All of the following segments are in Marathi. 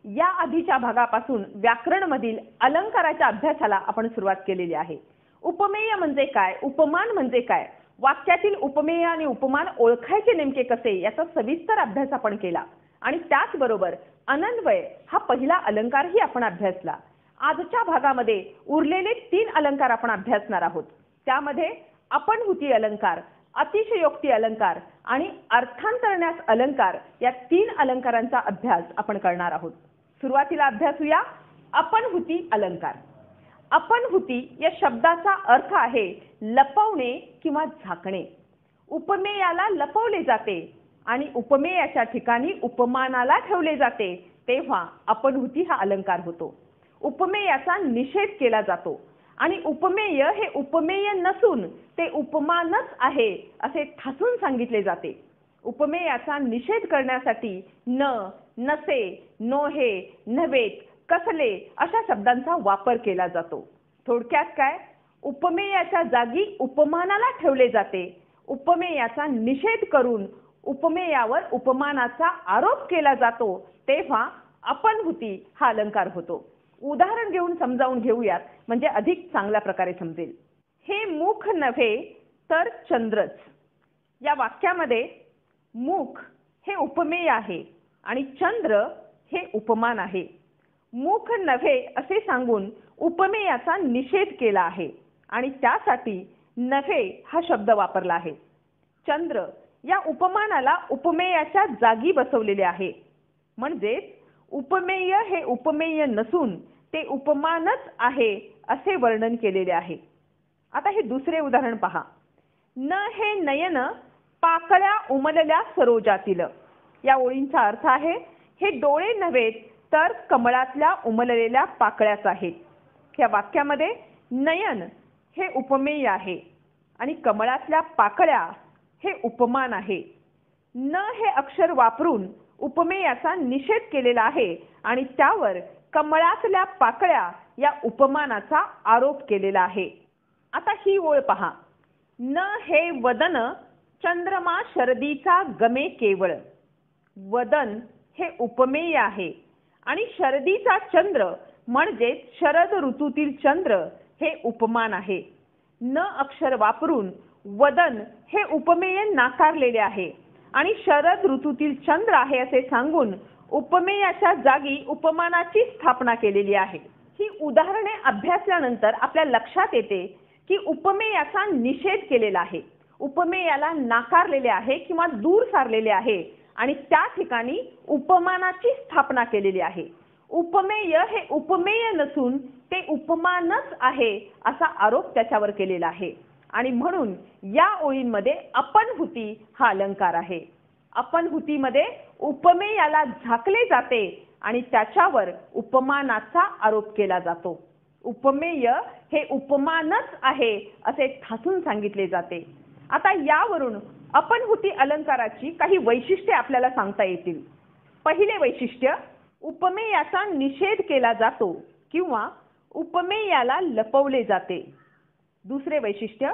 या आधीच्या भागापासून व्याकरणमधील अलंकाराच्या अभ्यासाला आपण सुरुवात केलेली आहे। उपमेय म्हणजे काय, उपमान म्हणजे काय, वाक्यातील उपमेय आणि उपमान ओळखायचे नेमके कसे याचा सविस्तर अभ्यास आपण केला आणि त्याचबरोबर अनन्वय हा पहिला अलंकारही आपण अभ्यासला। आजच्या भागामध्ये उरलेले 3 अलंकार आपण अभ्यासणार आहोत। त्यामध्ये आपणहूती अलंकार, अतिशयोक्ती अलंकार आणि अर्थांतरण्यास अलंकार या 3 अलंकारांचा अभ्यास आपण करणार आहोत। सुरुवातीला अभ्यासूया आपणहूती अलंकार। आपणहूती या शब्दाचा अर्थ आहे लपवणे किंवा झाकणे। उपमेयाला लपवले जाते आणि उपमेयाच्या ठिकाणी उपमानाला ठेवले जाते तेव्हा आपणहूती हा अलंकार होतो। उपमेयाचा निषेध केला जातो आणि उपमेय हे उपमेय नसून ते उपमानच आहे असे ठासून सांगितले जाते। उपमेयाचा निषेध करण्यासाठी न, नसे, नोहे, नव्हेत, कसले अशा शब्दांचा वापर केला जातो। थोडक्यात काय, उपमेयाच्या जागी उपमानाला ठेवले जाते। उपमेयाचा निषेध करून उपमेयावर उपमानाचा आरोप केला जातो तेव्हा आपणहूती हा अलंकार होतो। उदाहरण घेऊन समजावून घेऊयात म्हणजे अधिक चांगल्या प्रकारे समजेल। हे मुख नव्हे तर चंद्रच। या वाक्यामध्ये मुख हे उपमेय आहे आणि चंद्र हे उपमान आहे। मुख नव्हे असे सांगून उपमेयाचा निषेध केला आहे आणि त्यासाठी नव्हे हा शब्द वापरला आहे। चंद्र या उपमानाला उपमेयाच्या जागी बसवलेले आहे म्हणजे उपमेय हे उपमेय नसून ते उपमानच आहे असे वर्णन केलेले आहे। आता हे दुसरे उदाहरण पहा। न हे नयन पाकळ्या उमलल्या सरोजातील। या ओळींचा अर्थ आहे हे डोळे नव्हेत तर कमळातल्या उमललेल्या पाकळ्याच आहेत। या वाक्यामध्ये नयन हे उपमेय आहे आणि कमळातल्या पाकळ्या हे उपमान आहे। न हे अक्षर वापरून उपमेयाचा निषेध केलेला आहे आणि त्यावर कमळातल्या पाकळ्या या उपमानाचा आरोप केलेला आहे। आता ही ओळ पहा। न हे वदन चंद्रमा शरदीचा गमे केवळ। वदन हे उपमेय आहे आणि शरदीचा चंद्र म्हणजे शरद ऋतूतील चंद्र हे उपमान आहे। न अक्षर वापरून वदन हे उपमेय नाकारलेले आहे आणि शरद ऋतूतील चंद्र आहे असे सांगून उपमेयाच्या जागी उपमानाची स्थापना केलेली आहे। ही उदाहरणे अभ्यासल्यानंतर आपल्या लक्षात येते की उपमेयाचा निषेध केलेला आहे, उपमेयाला नाकारलेले आहे किंवा दूर सारलेले आहे आणि त्या ठिकाणी उपमानाची स्थापना केलेली आहे। उपमेय हे उपमेय नसून ते उपमानच आहे असा आरोप त्याच्यावर केलेला आहे आणि म्हणून या ओळींमध्ये आपणहूती हा अलंकार आहे। आपणहूतीमध्ये उपमेयाला झाकले जाते आणि त्याच्यावर उपमानाचा आरोप केला जातो। उपमेय हे उपमानच आहे असे ठासून सांगितले जाते। आता यावरून आपणहूती अलंकाराची काही वैशिष्ट्ये आपल्याला सांगता येतील। पहिले वैशिष्ट्य, उपमेयाचा निषेध केला जातो किंवा उपमेयाला लपवले जाते। दुसरे वैशिष्ट्य,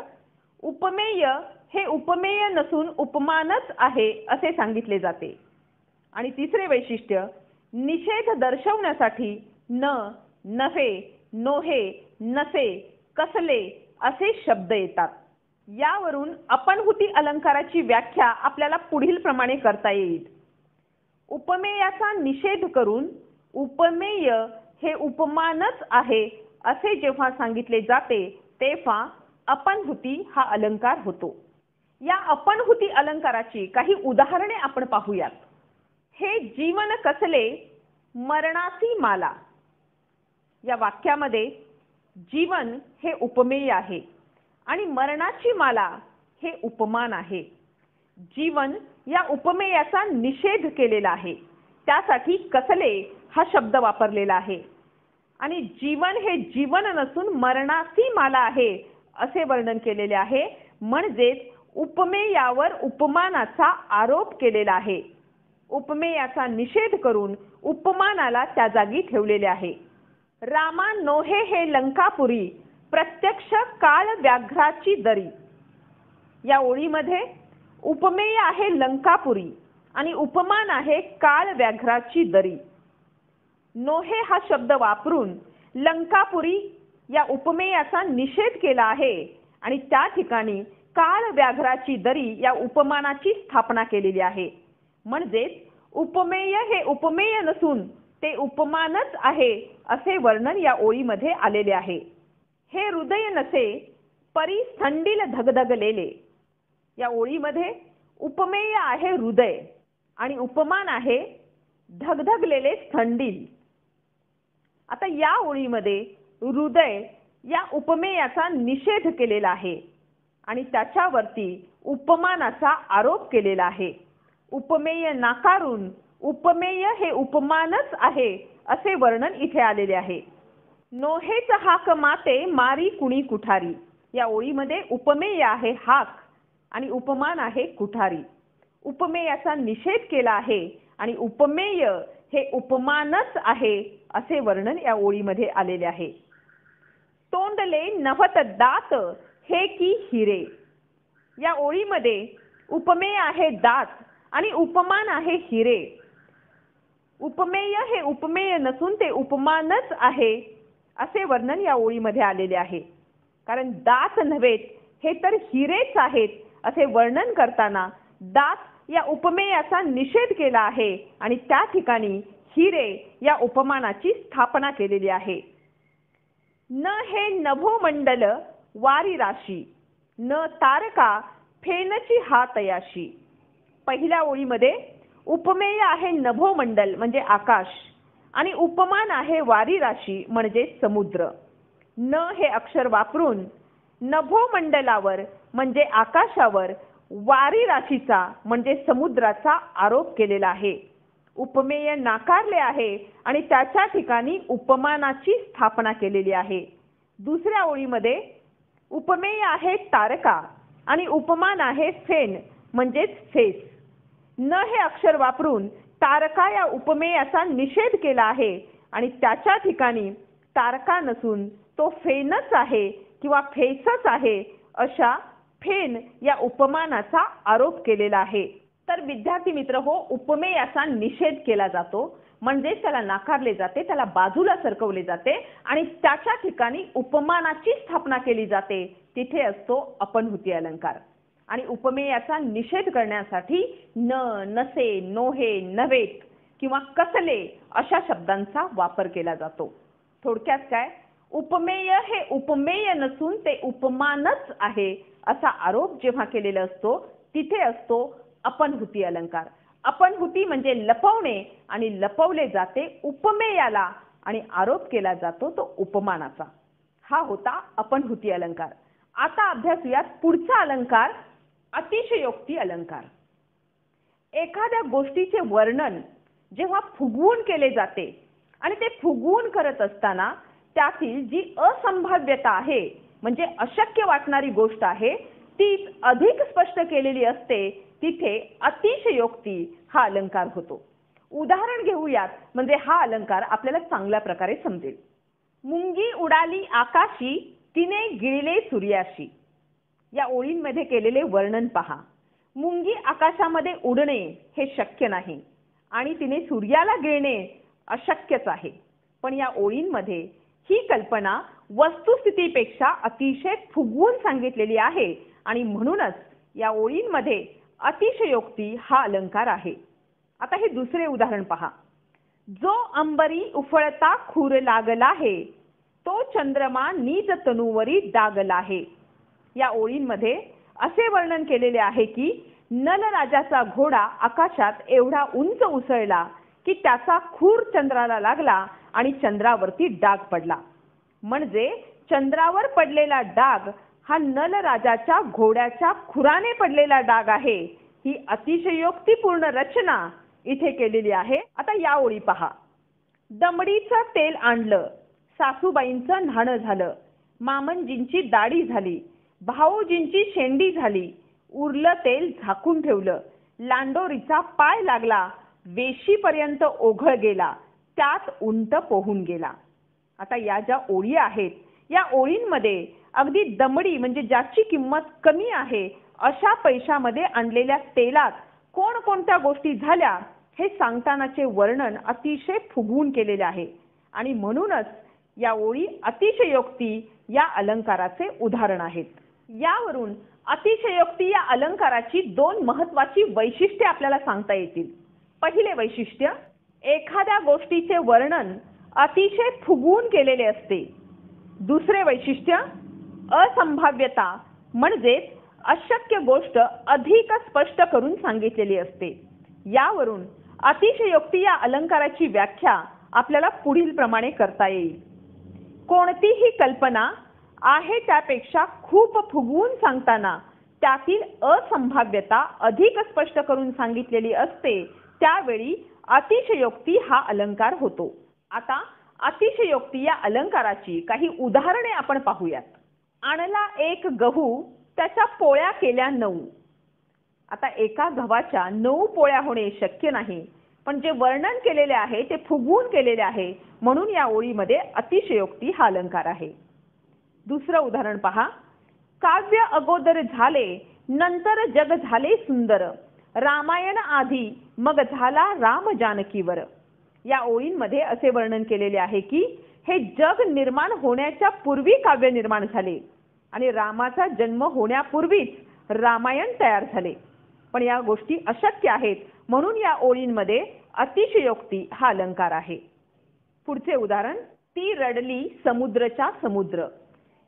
उपमेय हे उपमेय नसून उपमानच आहे असे सांगितले जाते। आणि तिसरे वैशिष्ट्य, निषेध दर्शवण्यासाठी न, नव्हे, नोहे, नसे, कसले असे शब्द येतात। यावरून आपणहूती अलंकाराची व्याख्या आपल्याला पुढील प्रमाणे करता येईल। उपमेयाचा निषेध करून उपमेय हे उपमानच आहे असे जेव्हा सांगितले जाते तेव्हा आपणहूती हा अलंकार होतो। या आपणहूती अलंकाराची काही उदाहरणे आपण पाहूयात। हे जीवन कसले मरणासी माला। या वाक्यामध्ये जीवन हे उपमेय आहे आणि मरणाची माला हे उपमान आहे। जीवन या उपमेयाचा निषेध केलेला आहे, त्यासाठी कसले हा शब्द वापरलेला आहे आणि जीवन हे जीवन नसून मरणासी माला आहे असे वर्णन केलेले आहे म्हणजे उपमेयावर उपमानाचा आरोप केलेला आहे। उपमेयाचा निषेध करून उपमानाला त्या जागी ठेवलेले आहे। रामा नोहे हे लंकापुरी प्रत्यक्ष काळ व्याघ्राची दरी। या ओळीमध्ये उपमेय आहे लंकापुरी आणि उपमान आहे काळ व्याघ्राची दरी। नोहे हा शब्द वापरून लंकापुरी या उपमेयाचा निषेध केला आहे आणि त्या ठिकाणी काळ व्याघ्राची दरी या उपमानाची स्थापना केलेली आहे. म्हणजेच उपमेय हे उपमेय नसून ते उपमानच आहे असे वर्णन या ओळीमध्ये आलेले आहे. हे हृदय नसे परी थंडील धगधगलेले. या ओळीमध्ये उपमेय आहे हृदय आणि उपमान आहे धगधगलेले थंडील. आता या ओळीमध्ये हृदय या उपमेयाचा निषेध केलेला आहे आणि त्याच्यावरती उपमानाचा आरोप केलेला आहे. उपमेय नाकारून उपमेय हे उपमानच आहे असे वर्णन इथे आलेले आहे. नोहेच हाक माते मारी कुणी कुठारी. या ओळीमध्ये उपमेय आहे हाक आणि उपमान आहे कुठारी. उपमेयाचा निषेध केला आहे आणि उपमेय हे उपमानच आहे असे वर्णन या ओळीमध्ये आलेले आहे. तोंडले नवत दात हे की हिरे. या ओळीमध्ये उपमेय आहे दात आणि उपमान आहे हिरे. उपमेय हे उपमेय नसून ते उपमानच आहे असे वर्णन या ओळीमध्ये आलेले आहे. कारण दात नव्हेत हे तर हिरेच आहेत असे वर्णन करताना दात या उपमेयाचा निषेध केला आहे आणि त्या ठिकाणी हिरे या उपमानाची स्थापना केलेली आहे. न हे नभोमंडल वारी राशी न तारका फेनची हातयाशी. पहिल्या ओळीमध्ये उपमेय आहे नभोमंडल म्हणजे आकाश आणि उपमान आहे वारी राशी म्हणजे समुद्र. न हे अक्षर वापरून नभोमंडलावर म्हणजे आकाशावर वारी राशीचा म्हणजे समुद्राचा आरोप केलेला आहे. उपमेय नाकारले आहे आणि त्याच्या ठिकाणी उपमानाची स्थापना केलेली आहे. दुसऱ्या ओळीमध्ये उपमेय आहे तारका आणि उपमान आहे फेन म्हणजेच फेस. न हे अक्षर वापरून तारका या उपमेयाचा निषेध केला आहे आणि त्याच्या ठिकाणी तारका नसून तो फेनच आहे किंवा फेसच आहे अशा फेन या उपमानाचा आरोप केलेला आहे. तर विद्यार्थी मित्र हो, उपमेयाचा निषेध केला जातो म्हणजे त्याला नाकारले जाते, त्याला बाजूला सरकवले जाते आणि त्याच्या ठिकाणी उपमानाची स्थापना केली जाते. तिथे असतो अपनहुती अलंकार. आणि उपमेयाचा निषेध करण्यासाठी न, नसे, नोहे, नव्हेत किंवा कसले अशा शब्दांचा वापर केला जातो. थोडक्यात काय, उपमेय हे उपमेय नसून ते उपमानच आहे असा आरोप जेव्हा केलेला असतो तिथे असतो अपनहुती अलंकार. अपनहुती म्हणजे लपवणे आणि लपवले जाते उपमेयाला आणि आरोप केला जातो तो उपमानाचा. हा होता अपनहुती अलंकार. आता अभ्यासूयात पुढचा अलंकार अतिशयोक्ती अलंकार. एखाद्या गोष्टीचे वर्णन जेव्हा फुगवून केले जाते आणि ते फुगवून करत असताना त्यातील जी असंभाव्यता आहे म्हणजे अशक्य वाटणारी गोष्ट आहे ती अधिक स्पष्ट केलेली असते, तिथे अतिशयोक्ती हा अलंकार होतो. उदाहरण घेऊयात म्हणजे हा अलंकार आपल्याला चांगल्या प्रकारे समजेल. मुंगी उडाली आकाशी तिने गिळले सूर्याशी. या ओळींमध्ये केलेले वर्णन पहा. मुंगी आकाशामध्ये उडणे हे शक्य नाही आणि तिने सूर्याला गिळणे अशक्यच आहे. पण या ओळींमध्ये ही कल्पना वस्तुस्थितीपेक्षा अतिशय फुगवून सांगितलेली आहे आणि म्हणूनच या ओळींमध्ये अतिशयोक्ती हा अलंकार आहे. आता हे दुसरे उदाहरण पहा. जो अंबरी उफळता खूर लागला आहे तो चंद्रमा नीज तनुवरी डागला आहे. या ओळींमध्ये असे वर्णन केलेले आहे की नलराजाचा घोडा आकाशात एवढा उंच उसळला की त्याचा खूर चंद्राला लागला आणि चंद्रावरती डाग पडला. म्हणजे चंद्रावर पडलेला डाग हा नलराजाच्या घोड्याच्या खुराने पडलेला डाग आहे. ही अतिशयोक्तीपूर्ण रचना इथे केलेली आहे. आता या ओळी पहा. दमडीचं तेल आणलं, सासूबाईंचं न्हाणं झालं, मामनजींची दाढी झाली, भाऊजींची शेंडी झाली, उरलं तेल झाकून ठेवलं, लांडोरीचा पाय लागला, वेशीपर्यंत ओघळ गेला, त्यात उंट पोहून गेला. आता या ज्या ओळी आहेत या ओळींमध्ये अगदी दमडी म्हणजे ज्याची किंमत कमी आहे अशा पैशामध्ये आणलेल्या तेलात कोणकोणत्या गोष्टी झाल्या हे सांगतानाचे वर्णन अतिशय फुगवून केलेले आहे आणि म्हणूनच या ओळी अतिशयोक्ती या अलंकाराचे उदाहरण आहेत. यावरून अतिशयोक्ती या अलंकाराची दोन महत्त्वाची वैशिष्ट्ये आपल्याला सांगता येतील. पहिले वैशिष्ट्य, एखाद्या गोष्टीचे वर्णन अतिशय फुगवून केलेले असते. दुसरे वैशिष्ट्य, असंभाव्यता म्हणजे अशक्य गोष्ट अधिक स्पष्ट करून सांगितलेली असते. यावरून अतिशयोक्ती या अलंकाराची व्याख्या आपल्याला पुढील प्रमाणे करता येईल. कोणतीही कल्पना आहे त्यापेक्षा खूप फुगवून सांगताना त्यातील असंभाव्यता अधिक स्पष्ट करून सांगितलेली असते, त्यावेळी अतिशयोक्ती हा अलंकार होतो. आता अतिशयोक्ती या अलंकाराची काही उदाहरणे आपण पाहूयात. आणला एक गहू, त्याच्या पोळ्या केल्या 9. आता एका गव्हाच्या 9 पोळ्या होणे शक्य नाही, पण जे वर्णन केलेले आहे ते फुगवून केलेले आहे, म्हणून या ओळीमध्ये अतिशयोक्ती हा अलंकार आहे. दुसरं उदाहरण पहा. काव्य अगोदर झाले, नंतर जग झाले सुंदर, रामायण आधी मग झाला राम जानकीवर. या ओळींमध्ये असे वर्णन केलेले आहे की हे जग निर्माण होण्याच्या पूर्वी काव्य निर्माण झाले आणि रामाचा जन्म होण्यापूर्वीच रामायण तयार झाले, पण या गोष्टी अशक्य आहेत, म्हणून या ओळींमध्ये अतिशयोक्ती हा अलंकार आहे. पुढचे उदाहरण, ती रडली समुद्रच्या समुद्र.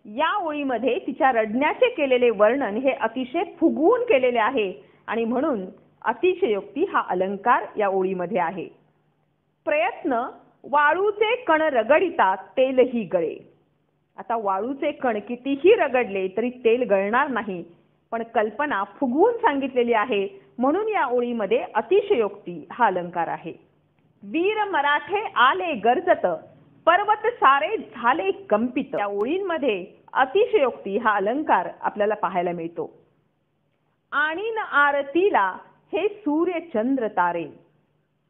या ओळीमध्ये तिच्या रडण्याचे केलेले वर्णन हे अतिशय फुगवून केलेले आहे आणि म्हणून अतिशयोक्ती हा अलंकार या ओळीमध्ये आहे. प्रयत्न, वाळूचे कण रगडिता तेलही गळे. आता वाळूचे कण कितीही रगडले तरी तेल गळणार नाही, पण कल्पना फुगवून सांगितलेली आहे, म्हणून या ओळीमध्ये अतिशयोक्ती हा अलंकार आहे. वीर मराठे आले गर्जत, पर्वत सारे झाले कंपित. या ओळींमध्ये अतिशयोक्ती हा अलंकार आपल्याला पाहायला मिळतो. आणि न आरतीला हे सूर्य चंद्र तारे.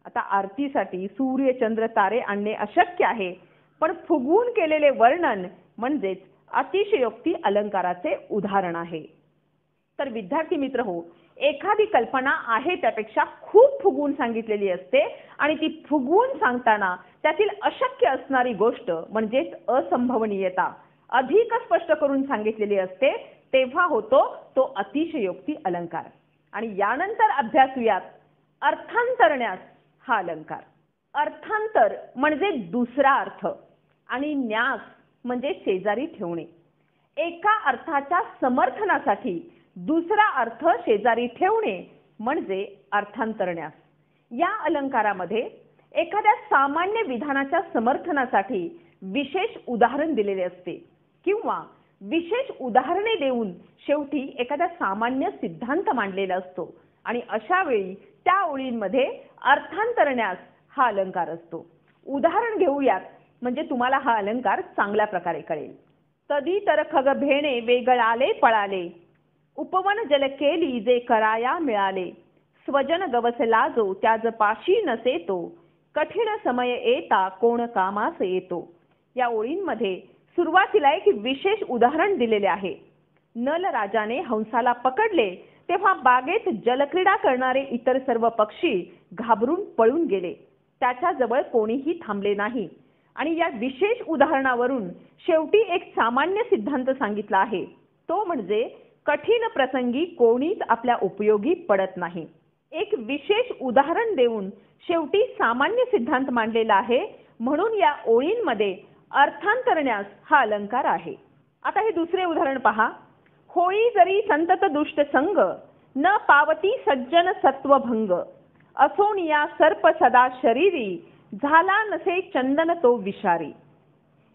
आता आरतीसाठी सूर्य चंद्र तारे आणणे अशक्य आहे, पण फुगवून केलेले वर्णन म्हणजेच अतिशयोक्ती अलंकाराचे उदाहरण आहे. तर विद्यार्थी मित्र हो, एखादी कल्पना आहे त्यापेक्षा खूप फुगवून सांगितलेली असते आणि ती फुगवून सांगताना त्यातील अशक्य असणारी गोष्ट म्हणजेच असंभवनीयता अधिक स्पष्ट करून सांगितलेली असते, तेव्हा होतो तो अतिशयोक्ती अलंकार. आणि यानंतर अभ्यासूयात अर्थांतरण्यास हा अलंकार. अर्थांतर म्हणजे दुसरा अर्थ आणि न्यास म्हणजे शेजारी ठेवणे. एका अर्थाच्या समर्थनासाठी दुसरा अर्थ शेजारी ठेवणे म्हणजे अर्थांतरण्यास. या अलंकारामध्ये एखाद्या सामान्य विधानाच्या समर्थनासाठी विशेष उदाहरण दिलेले असते किंवा विशेष उदाहरणे देऊन शेवटी एखादा सामान्य सिद्धांत मांडलेला असतो आणि अशा वेळी त्या ओळींमध्ये अर्थांतरण्यास हा अलंकार असतो. उदाहरण घेऊयात म्हणजे तुम्हाला हा अलंकार चांगल्या प्रकारे कळेल. तदी तर खग भेणे वेगळाले पळाले, उपवन जल केली जे कराया मिळाले, स्वजन गवसला जो त्याज पाशी नसे तो, कठीण समय येता कोण कामास येतो. या ओळींमध्ये सुरुवातीला एक विशेष उदाहरण दिलेले आहे. नल राजाने हंसाला पकडले तेव्हा बागेत जलक्रीडा करणारे इतर सर्व पक्षी घाबरून पळून गेले. त्याच्याजवळ कोणीही थांबले नाही आणि या विशेष उदाहरणावरून शेवटी एक सामान्य सिद्धांत सांगितला आहे, तो म्हणजे कठीण प्रसंगी कोणीच आपल्या उपयोगी पडत नाही. एक विशेष उदाहरण देऊन शेवटी सामान्य सिद्धांत मांडलेला आहे, म्हणून या ओळींमध्ये अर्थांतरण्यास हा अलंकार आहे. आता हे दुसरे उदाहरण पहा. होई जरी संतत दुष्ट संग, न पावती सज्जन सत्वभंग, असोनिया सर्प सदा शरीरी, झाला नसे चंदन तो विषारी.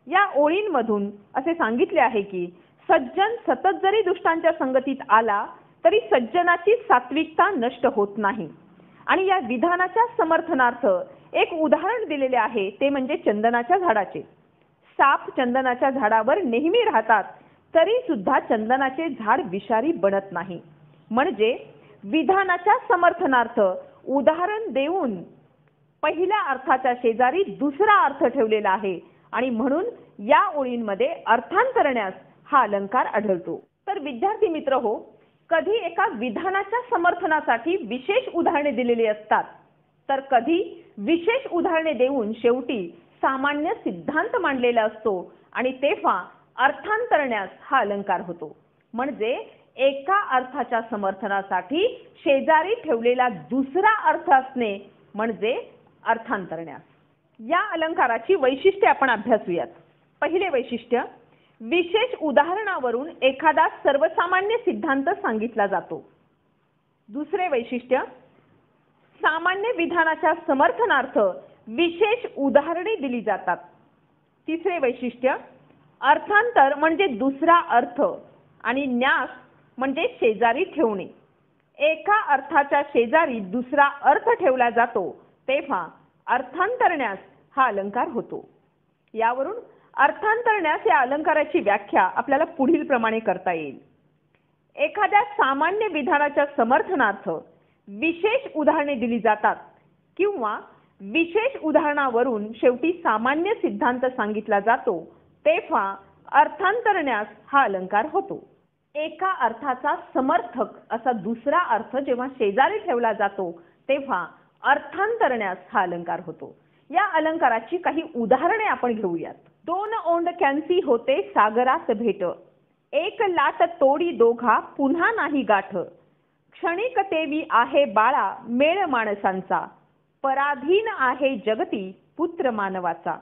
या ओळींमधून असे सांगितले आहे की सज्जन सतत जरी दुष्टांच्या संगतीत आला तरी सज्जनाची सात्विकता नष्ट होत नाही. आणि या विधानाच्या समर्थनार्थ एक उदाहरण दिलेले आहे, ते म्हणजे चंदनाच्या झाडाचे. साप चंदनाच्या झाडावर नेहमी राहतात तरी सुद्धा चंदनाचे झाड विषारी बनत नाही. म्हणजे विधानाच्या समर्थनार्थ उदाहरण देऊन पहिल्या अर्थाच्या शेजारी दुसरा अर्थ ठेवलेला आहे आणि म्हणून या ओळींमध्ये अर्थांतरण्यास हा अलंकार आढळतो. तर विद्यार्थी मित्र हो, कधी एका विधानाच्या समर्थनासाठी विशेष उदाहरणे दिलेली असतात तर कधी विशेष उदाहरणे देऊन शेवटी सामान्य सिद्धांत मांडलेला असतो आणि तेव्हा अर्थांतरण्यास हा अलंकार होतो. म्हणजे एका अर्थाच्या समर्थनासाठी शेजारी ठेवलेला दुसरा अर्थ असणे म्हणजे अर्थांतरण्यास. या अलंकाराची वैशिष्ट्ये आपण अभ्यासूयात. पहिले वैशिष्ट्य, विशेष उदाहरणावरून एखादा सर्वसामान्य सिद्धांत सांगितला जातो. दुसरे वैशिष्ट्य, सामान्य विधानाच्या समर्थनार्थ विशेष उदाहरणे दिली जातात. तिसरे वैशिष्ट्य, अर्थांतर म्हणजे दुसरा अर्थ आणि न्यास म्हणजे शेजारी ठेवणे. एका अर्थाच्या शेजारी दुसरा अर्थ ठेवला जातो तेव्हा अर्थांतरण्यास हा अलंकार होतो. यावरून अर्थांतरण्यास या अलंकाराची व्याख्या आपल्याला पुढील प्रमाणे करता येईल. एखाद्या सामान्य विधानाच्या समर्थनार्थ विशेष उदाहरणे दिली जातात किंवा विशेष उदाहरणावरून शेवटी सामान्य सिद्धांत सांगितला जातो तेव्हा अर्थांतरण्यास हा अलंकार होतो. एका अर्थाचा समर्थक असा दुसरा अर्थ जेव्हा शेजारी ठेवला जातो तेव्हा अर्थांतरण्यास हा अलंकार होतो. या अलंकाराची काही उदाहरणे आपण घेऊयात. दोन ओंडक्यांची होते सागरात भेट, एक लाट तोडी दोघा पुन्हा नाही गाठ, क्षणिक तेवी आहे बाळा मेळ माणसांचा, पराधीन आहे जगती पुत्र मानवाचा.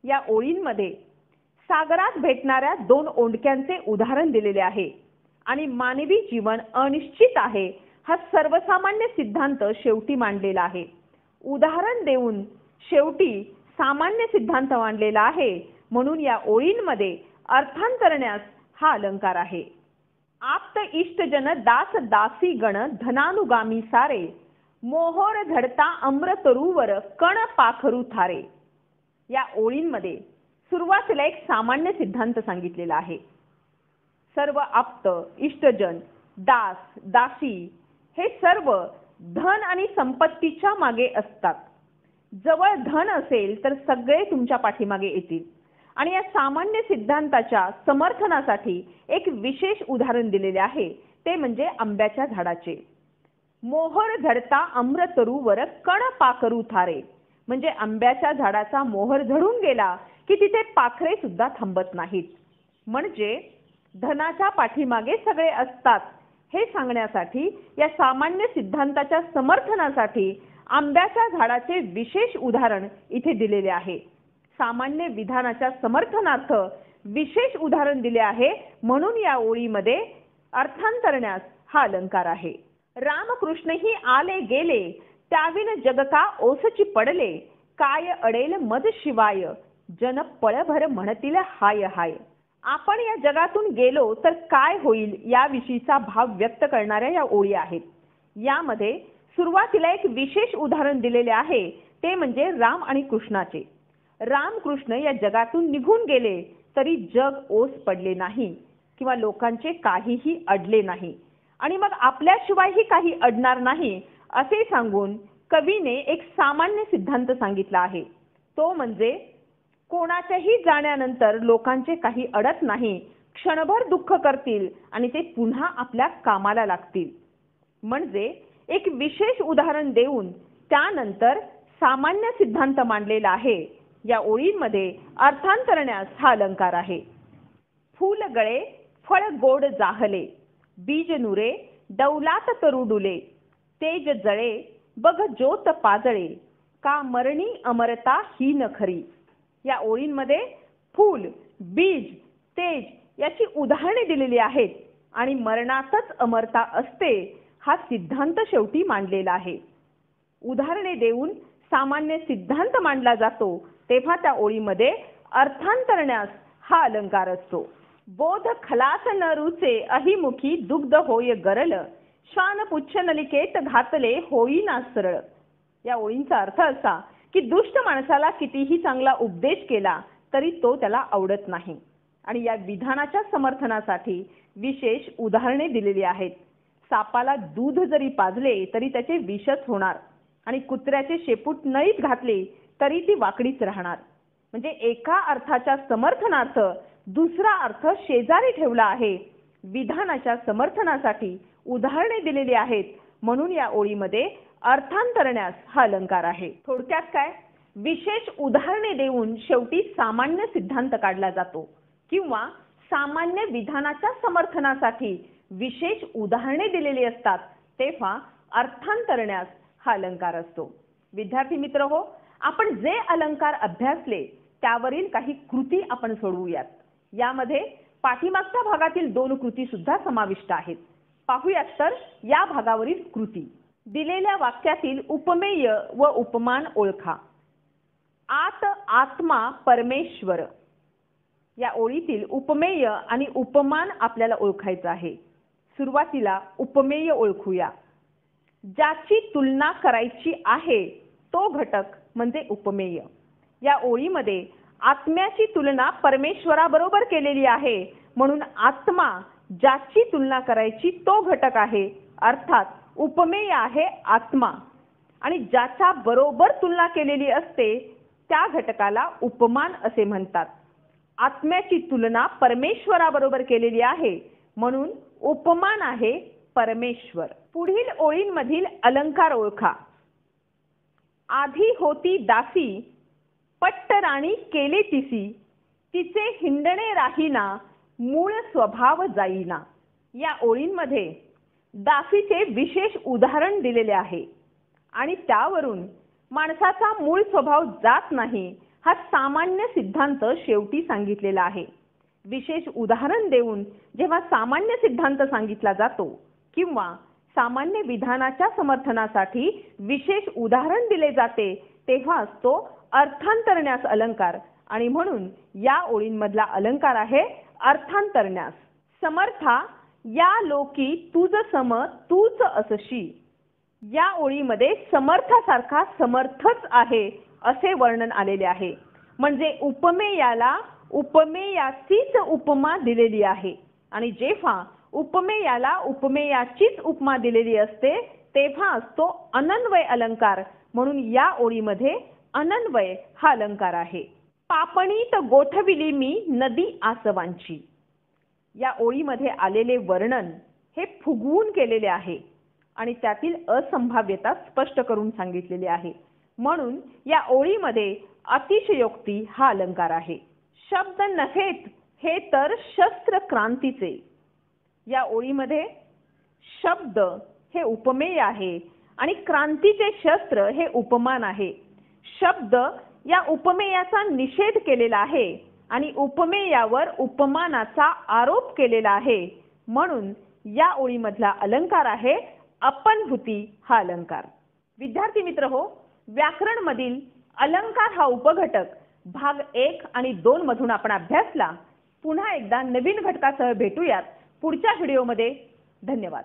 या ओळींमध्ये सागरात भेटणाऱ्या दोन ओंडक्यांचे उदाहरण दिलेले आहे आणि मानवी जीवन अनिश्चित आहे हा सर्वसामान्य सिद्धांत शेवटी मांडलेला आहे. उदाहरण देऊन शेवटी सामान्य सिद्धांत मांडलेला आहे म्हणून या ओळींमध्ये अर्थांतरण्यास हा अलंकार आहे. आप्त इष्टजन दास दासी गण धनानुगामी सारे, मोहोर धडता अमृतरूवर कण पाखरू थारे. या ओळींमध्ये सुरुवातीला एक सामान्य सिद्धांत सांगितलेला आहे. सर्व आप्त, इष्टजन, दास, दासी हे सर्व धन आणि संपत्तीच्या मागे असतात. जवळ धन असेल तर सगळे तुमच्या पाठीमागे येतील. आणि या सामान्य सिद्धांताच्या समर्थनासाठी एक विशेष उदाहरण दिलेले आहे ते म्हणजे आंब्याच्या झाडाचे. मोहर झडता अमृतरूवर कण पाखरू थारे, म्हणजे आंब्याच्या झाडाचा मोहर झडून गेला की तिथे पाखरे सुद्धा थांबत नाहीत. म्हणजे धनाच्या पाठीमागे सगळे असतात हे सांगण्यासाठी या सामान्य सिद्धांताच्या समर्थनासाठी आंब्याच्या झाडाचे विशेष उदाहरण इथे दिलेले आहे. सामान्य विधानाच्या समर्थनार्थ विशेष उदाहरण दिले आहे म्हणून या ओळीमध्ये अर्थांतरण्यास हा अलंकार आहे. रामकृष्णही आले गेले त्याविन जगका ओसची पडले, काय अडेल मज शिवाय जन पळभर म्हणतील हाय हाय. आपण या जगातून गेलो तर काय होईल याविषयीचा भाव व्यक्त करणाऱ्या या ओळी आहेत. यामध्ये सुरुवातीला एक विशेष उदाहरण दिलेले आहे ते म्हणजे राम आणि कृष्णाचे. रामकृष्ण या जगातून निघून गेले तरी जग ओस पडले नाही किंवा लोकांचे काहीही अडले नाही आणि मग आपल्याशिवायही काही अडणार नाही असे सांगून कवीने एक सामान्य सिद्धांत सांगितला आहे. तो म्हणजे कोणाच्याही जाण्यानंतर लोकांचे काही अडत नाही, क्षणभर दुःख करतील आणि ते पुन्हा आपल्या कामाला लागतील. म्हणजे एक विशेष उदाहरण देऊन त्यानंतर सामान्य सिद्धांत मांडलेला आहे. या ओळींमध्ये अर्थांतरण्यास हा अलंकार आहे. फूल गळे फळ गोड जाहले, बीज नुरे डौलात तरू डुले, तेज जळे बघ ज्योत पाजळे, का मरणी अमरता ही न खरी. या ओळींमध्ये फूल, बीज, तेज याची उदाहरणे दिलेली आहेत आणि मरणातच अमरता असते हा सिद्धांत शेवटी मांडलेला आहे. उदाहरणे देऊन सामान्य सिद्धांत मांडला जातो तेव्हा त्या ओळीमध्ये अर्थांतरण्यास हा अलंकार असतो. बोध खलास न रुचे अहिमुखी दुग्ध होय गरल, शान पुच्छ नलिकेत घातले होईना सरळ. या ओळींचा अर्थ असा की दुष्ट माणसाला कितीही चांगला उपदेश केला तरी तो त्याला आवडत नाही आणि या विधानाच्या समर्थनासाठी विशेष उदाहरणे दिलेली आहेत. सापाला दूध जरी पाजले तरी त्याचे विषच होणार आणि कुत्र्याचे शेपूट नळीत घातले तरी ती वाकडीच राहणार. म्हणजे एका अर्थाच्या समर्थनार्थ दुसरा अर्थ शेजारी ठेवला आहे. विधानाच्या समर्थनासाठी उदाहरणे दिलेली आहेत म्हणून या ओळीमध्ये अर्थांतरण्यास हा अलंकार आहे. थोडक्यात काय, विशेष उदाहरणे देऊन शेवटी सामान्य सिद्धांत काढला जातो किंवा सामान्य विधानाच्या समर्थनासाठी विशेष उदाहरणे दिलेली असतात, तेव्हा अर्थांतरण्यास हा अलंकार असतो. विद्यार्थी मित्र हो, आपण जे अलंकार अभ्यासले त्यावरील काही कृती आपण सोडवूयात. यामध्ये पाठीमागच्या भागातील 2 कृती सुद्धा समाविष्ट आहेत. पाहूयात तर या भागावरील कृती. दिलेल्या वाक्यातील उपमेय व उपमान ओळखा. आत आत्मा परमेश्वर या ओळीतील उपमेय आणि उपमान आपल्याला ओळखायचं आहे. सुरुवातीला उपमेय ओळखूया. ज्याची तुलना करायची आहे तो घटक म्हणजे उपमेय. या ओळीमध्ये आत्म्याची तुलना परमेश्वराबरोबर केलेली आहे, म्हणून आत्मा ज्याची तुलना करायची तो घटक आहे, अर्थात उपमेय आहे आत्मा. आणि ज्याच्या बरोबर तुलना केलेली असते त्या घटकाला उपमान असे म्हणतात. आत्म्याची तुलना परमेश्वराबरोबर केलेली आहे, म्हणून उपमान आहे परमेश्वर. पुढील ओळींमधील अलंकार ओळखा. आधी होती दासी, पट्टराणी केले तिसी, तिचे हिंडणे राहीना, मूळ स्वभाव जाईना. या ओळींमध्ये दासीचे विशेष उदाहरण दिलेले आहे आणि त्यावरून माणसाचा मूळ स्वभाव जात नाही हा सामान्य सिद्धांत शेवटी सांगितलेला आहे. विशेष उदाहरण देऊन जेव्हा सामान्य सिद्धांत सांगितला जातो किंवा सामान्य विधानाच्या समर्थनासाठी विशेष उदाहरण दिले जाते, तेव्हा असतो अर्थांतरण्यास अलंकार. आणि म्हणून या ओळींमधला अलंकार आहे अर्थांतरण्यास. समर्था या लोकी तुझ सम तूच असशी. या ओळीमध्ये समर्थासारखा समर्थच आहे असे वर्णन आलेले आहे. म्हणजे उपमेयाला उपमेयाचीच उपमा दिलेली आहे आणि जेव्हा उपमेयाला उपमेयाचीच उपमा दिलेली असते तेव्हा असतो अनन्वय अलंकार. म्हणून या ओळीमध्ये अनन्वय हा अलंकार आहे. पापणीत गोठविली मी नदी आसवांची. या ओळीमध्ये आलेले वर्णन हे फुगवून केलेले आहे आणि त्यातील असंभाव्यता स्पष्ट करून सांगितलेली आहे. म्हणून या ओळीमध्ये अतिशयोक्ती हा अलंकार आहे. शब्द नव्हेत हे तर शस्त्र क्रांतीचे. या ओळीमध्ये शब्द हे उपमेय आहे आणि क्रांतीचे शस्त्र हे उपमान आहे. शब्द या उपमेयाचा निषेध केलेला आहे आणि उपमेयावर उपमानाचा आरोप केलेला आहे. म्हणून या ओळीमधला अलंकार आहे अपनभूती हा अलंकार. विद्यार्थी मित्र हो, व्याकरण मधील अलंकार हा उपघटक भाग 1 आणि 2 मधून आपण अभ्यासला. पुन्हा एकदा नवीन घटकासह भेटूयात पुढच्या व्हिडिओमध्ये. धन्यवाद.